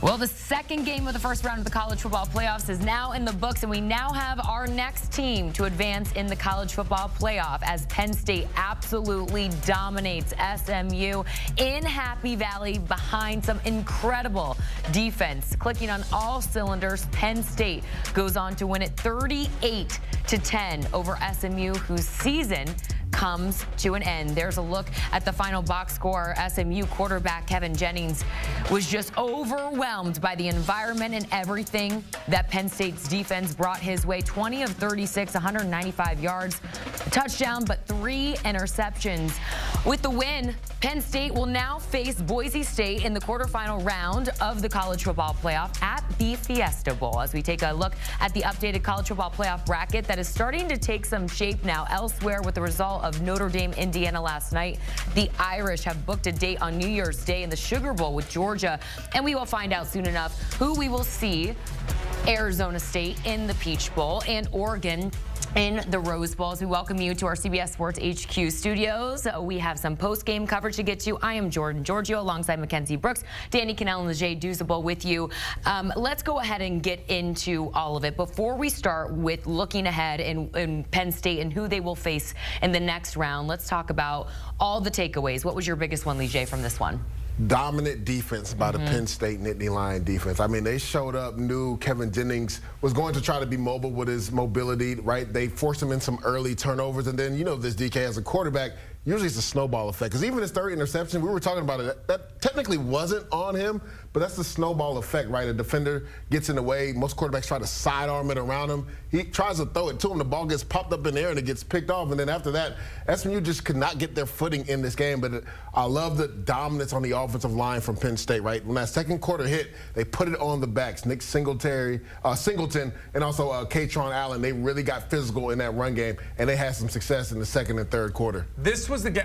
Well, the second game of the first round of the college football playoffs is now in the books, and we now have our next team to advance in the college football playoff as Penn State absolutely dominates SMU in Happy Valley behind some incredible defense. Clicking on all cylinders, Penn State goes on to win it 38-10 over SMU, whose season comes to an end. There's a look at the final box score. SMU quarterback Kevin Jennings was just overwhelmed by the environment and everything that Penn State's defense brought his way. 20 of 36, 195 yards, a touchdown, but 3 interceptions. With the win, Penn State will now face Boise State in the quarterfinal round of the college football playoff at the Fiesta Bowl. As we take a look at the updated college football playoff bracket that is starting to take some shape now elsewhere with the result of Notre Dame, Indiana last night. The Irish have booked a date on New Year's Day in the Sugar Bowl with Georgia, and we will find out soon enough who we will see. Arizona State in the Peach Bowl and Oregon in the Rose Bowl. As we welcome you to our CBS Sports HQ studios. We have some post-game coverage to get to. I am Jordan Giorgio alongside Makenzie Brooks, Danny Kanell, and Douzable with you. Let's go ahead and get into all of it. Before we start with looking ahead in Penn State and who they will face in the next round, let's talk about all the takeaways. What was your biggest one, Lige, from this one? Dominant defense by the Penn State Nittany Lion defense. I mean, they showed up, knew Kevin Jennings was going to try to be mobile with his mobility, right? They forced him in some early turnovers, and then, you know, this DK as a quarterback, usually it's a snowball effect. Because even his third interception, we were talking about it, that technically wasn't on him, but that's the snowball effect, right? A defender gets in the way. Most quarterbacks try to sidearm it around him. He tries to throw it to him. The ball gets popped up in the air and it gets picked off. And then after that, SMU just could not get their footing in this game. But I love the dominance on the offensive line from Penn State, right? When that second quarter hit, they put it on the backs. Nick Singleton and also Katron Allen. They really got physical in that run game, and they had some success in the second and third quarter. This was the game.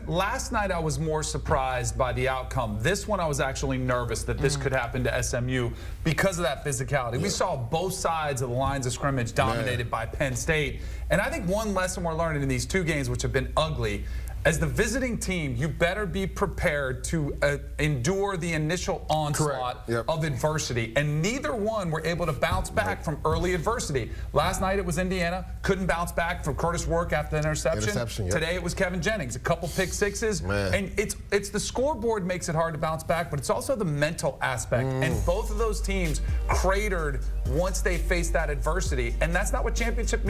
Last night I was more surprised by the outcome. This one I was actually nervous that this could happen to SMU because of that physicality. We saw both sides of the lines of scrimmage dominated by Penn State. And I think one lesson we're learning in these two games, which have been ugly, as the visiting team, you better be prepared to endure the initial onslaught of adversity. And neither one were able to bounce back from early adversity. Last night it was Indiana, couldn't bounce back from Curtis Work after the interception. Today it was Kevin Jennings, a couple pick sixes. And it's the scoreboard makes it hard to bounce back, but it's also the mental aspect. And both of those teams cratered once they faced that adversity. And that's not what championship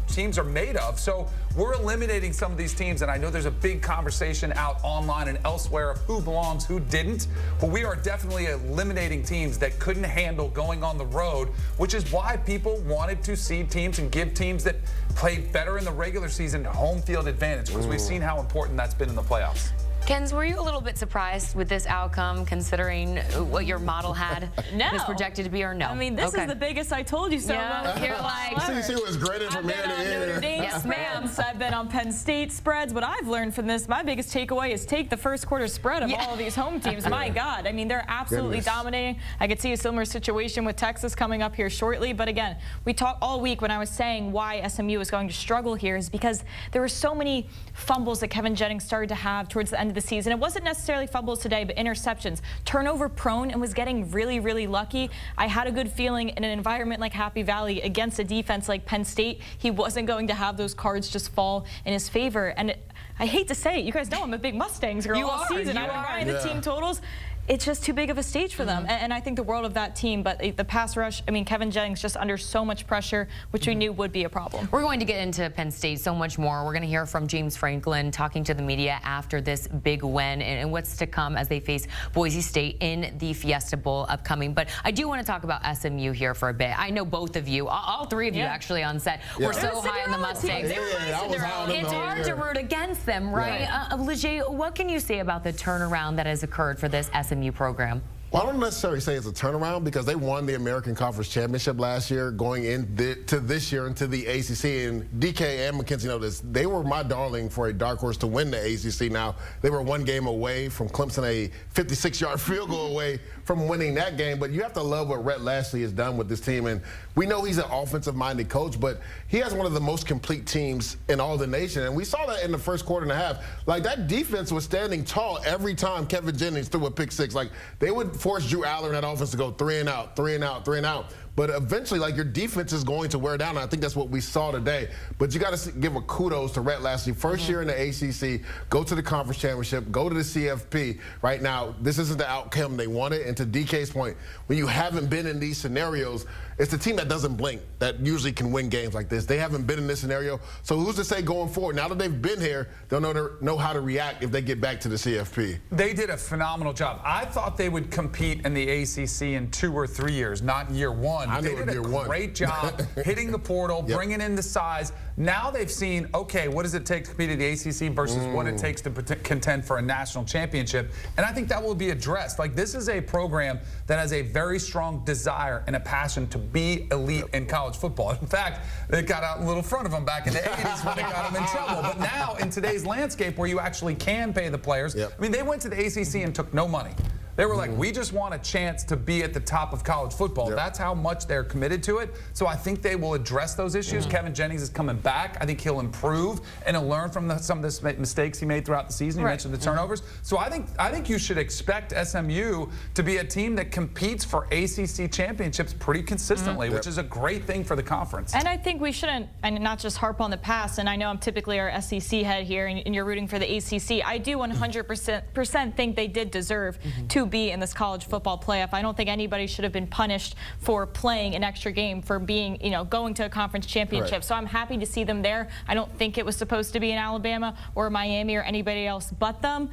teams are made of. So we're eliminating some of these teams, and I know there's a big conversation out online and elsewhere of who belongs, who didn't, but we are definitely eliminating teams that couldn't handle going on the road, which is why people wanted to see teams and give teams that played better in the regular season home field advantage, because we've seen how important that's been in the playoffs. Kens, were you a little bit surprised with this outcome, considering what your model had was projected to be, or no? I mean, this is the biggest I told you so. Yeah, you're like, CC was graded from ear to ear. Notre Dame spreads. I've been on Penn State spreads. What I've learned from this, my biggest takeaway is take the first quarter spread of all of these home teams. My God, I mean, they're absolutely dominating. I could see a similar situation with Texas coming up here shortly. But again, we talked all week when I was saying why SMU is going to struggle here is because there were so many fumbles that Kevin Jennings started to have towards the end of the season. It wasn't necessarily fumbles today, but interceptions. Turnover prone and was getting really, really lucky. I had a good feeling in an environment like Happy Valley against a defense like Penn State, he wasn't going to have those cards just fall in his favor. And I hate to say it, you guys know I'm a big Mustangs girl all season. I've been riding the team totals. It's just too big of a stage for them. And I think the world of that team, but the pass rush, I mean, Kevin Jennings just under so much pressure, which we knew would be a problem. We're going to get into Penn State so much more. We're going to hear from James Franklin talking to the media after this big win and what's to come as they face Boise State in the Fiesta Bowl upcoming. But I do want to talk about SMU here for a bit. I know both of you, all three of you actually on set, were so high on the Mustangs. It's hard to root against them, right? Lige, what can you say about the turnaround that has occurred for this SMU program? Well, I don't necessarily say it's a turnaround because they won the American Conference Championship last year, going into this year into the ACC. And DK and Makenzie know this. They were my darling for a dark horse to win the ACC. Now, they were one game away from Clemson, a 56-yard field goal away from winning that game. But you have to love what Rhett Lashley has done with this team. And we know he's an offensive-minded coach, but he has one of the most complete teams in all the nation. And we saw that in the first quarter and a half. Like, that defense was standing tall every time Kevin Jennings threw a pick six. Like, they would force Drew Aller and that offense to go 3 and out, 3 and out, 3 and out. But eventually, like, your defense is going to wear down. And I think that's what we saw today. But you got to give a kudos to Rhett Lashlee. First year in the ACC, go to the conference championship, go to the CFP. Right now, this isn't the outcome they wanted. And to DK's point, when you haven't been in these scenarios, it's the team that doesn't blink that usually can win games like this. They haven't been in this scenario. So who's to say going forward, now that they've been here, they'll know how to react if they get back to the CFP. They did a phenomenal job. I thought they would compete in the ACC in 2 or 3 years, not in year 1. They did a great job hitting the portal, bringing in the size. Now they've seen, okay, what does it take to compete in the ACC versus what it takes to contend for a national championship? And I think that will be addressed. Like, this is a program that has a very strong desire and a passion to be elite in college football. In fact, they got out a little front of them back in the 80s when they got them in trouble. But now, in today's landscape where you actually can pay the players, I mean, they went to the ACC and took no money. They were like, we just want a chance to be at the top of college football. That's how much they're committed to it. So I think they will address those issues. Kevin Jennings is coming back. I think he'll improve and he'll learn from some of the mistakes he made throughout the season. You mentioned the turnovers. So I think you should expect SMU to be a team that competes for ACC championships pretty consistently, which is a great thing for the conference. And I think we shouldn't, and not just harp on the past, and I know I'm typically our SEC head here, and you're rooting for the ACC. I do 100% think they did deserve to be in this college football playoff. I don't think anybody should have been punished for playing an extra game, for being, going to a conference championship. So I'm happy to see them there. I don't think it was supposed to be in Alabama or Miami or anybody else but them.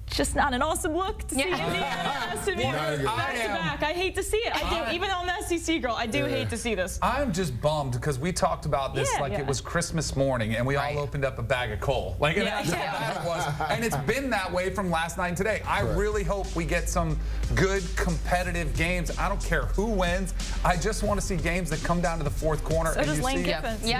Just not an awesome look to see Indiana SMU back-to-back. I hate to see it. I do. Even though I'm the SEC girl, I do hate to see this. I'm just bummed because we talked about this like it was Christmas morning and we all opened up a bag of coal. Like, that's how bad it was. And it's been that way from last night and today. I really hope we get some good competitive games. I don't care who wins. I just want to see games that come down to the fourth corner. So does Lane Kiffin. You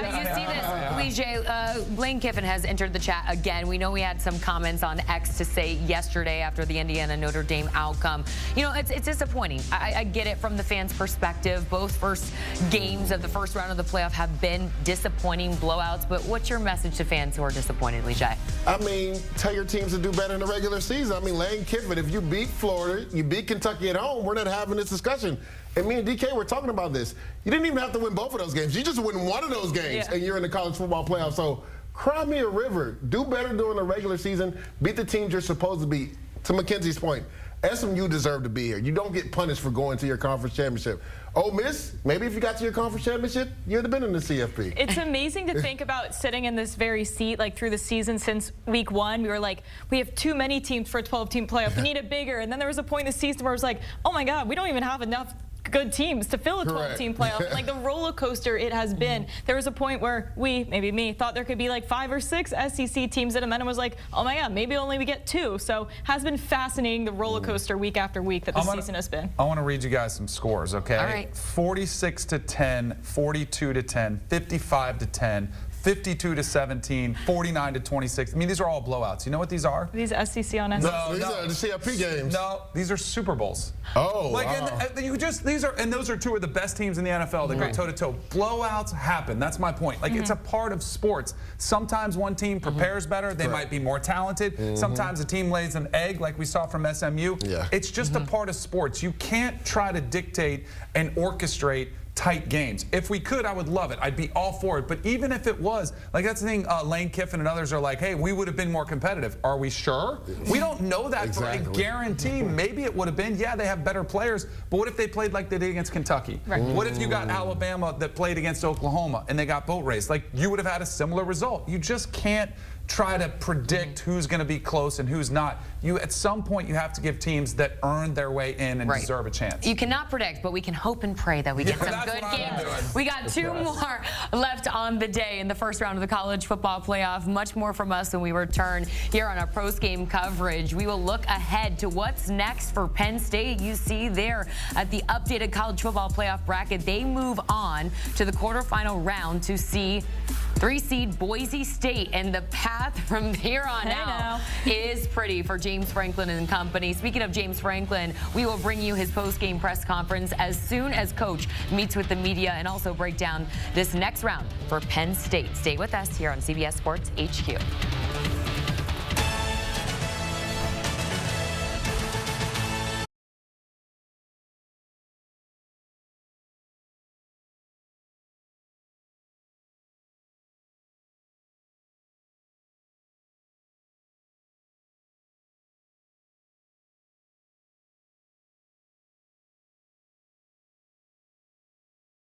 see this. Lane Kiffin has entered the chat again. We know we had some comments on X to say yesterday after the Indiana-Notre Dame outcome. It's disappointing. I get it from the fans' perspective. Both first games of the first round of the playoff have been disappointing blowouts. But what's your message to fans who are disappointed, Lijay? I mean, tell your teams to do better in the regular season. I mean, Lane Kiffin, if you beat Florida, you beat Kentucky at home, we're not having this discussion. And me and DK were talking about this. You didn't even have to win both of those games. You just win one of those games, and you're in the college football playoff. So cry me a river. Do better during the regular season. Beat the teams you're supposed to beat. To Mackenzie's point, SMU deserved to be here. You don't get punished for going to your conference championship. Ole Miss, maybe if you got to your conference championship, you'd have been in the CFP. It's amazing to think about sitting in this very seat, like, through the season since week 1. We were like, we have too many teams for a 12-team playoff. We need it bigger. And then there was a point in the season where it was like, oh, my God, we don't even have enough good teams to fill a 12-team playoff. Like, the roller coaster it has been. There was a point where maybe me, thought there could be like 5 or 6 SEC teams in, and then it was like, oh my God, maybe only we get 2. So has been fascinating, the roller coaster week after week that this season has been. I want to read you guys some scores, okay? All right. 46-10, 42-10, 55-10. 52-17, 49-26. I mean, these are all blowouts. You know what these are? These SEC on SEC. No, these are the CFP games. No, these are Super Bowls. Oh, like, wow. And those are 2 of the best teams in the NFL. They go toe-to-toe. Blowouts happen. That's my point. Like, it's a part of sports. Sometimes one team prepares better. They might be more talented. Sometimes a team lays an egg, like we saw from SMU. It's just a part of sports. You can't try to dictate and orchestrate tight games. If we could, I would love it. I'd be all for it. But even if it was, like, that's the thing, Lane Kiffin and others are like, hey, we would have been more competitive. Are we sure? We don't know that for a guarantee. Maybe it would have been. Yeah, they have better players. But what if they played like they did against Kentucky? What if you got Alabama that played against Oklahoma and they got boat raced? Like, you would have had a similar result. You just can't try to predict who's going to be close and who's not. At some point, you have to give teams that earn their way in and deserve a chance. You cannot predict, but we can hope and pray that we get some good games. We got 2 more left on the day in the first round of the college football playoff. Much more from us when we return here on our post-game coverage. We will look ahead to what's next for Penn State. You see there at the updated college football playoff bracket, they move on to the quarterfinal round to see 3-seed Boise State, and the path from here on out is pretty for James Franklin and company. Speaking of James Franklin, we will bring you his post-game press conference as soon as Coach meets with the media and also break down this next round for Penn State. Stay with us here on CBS Sports HQ.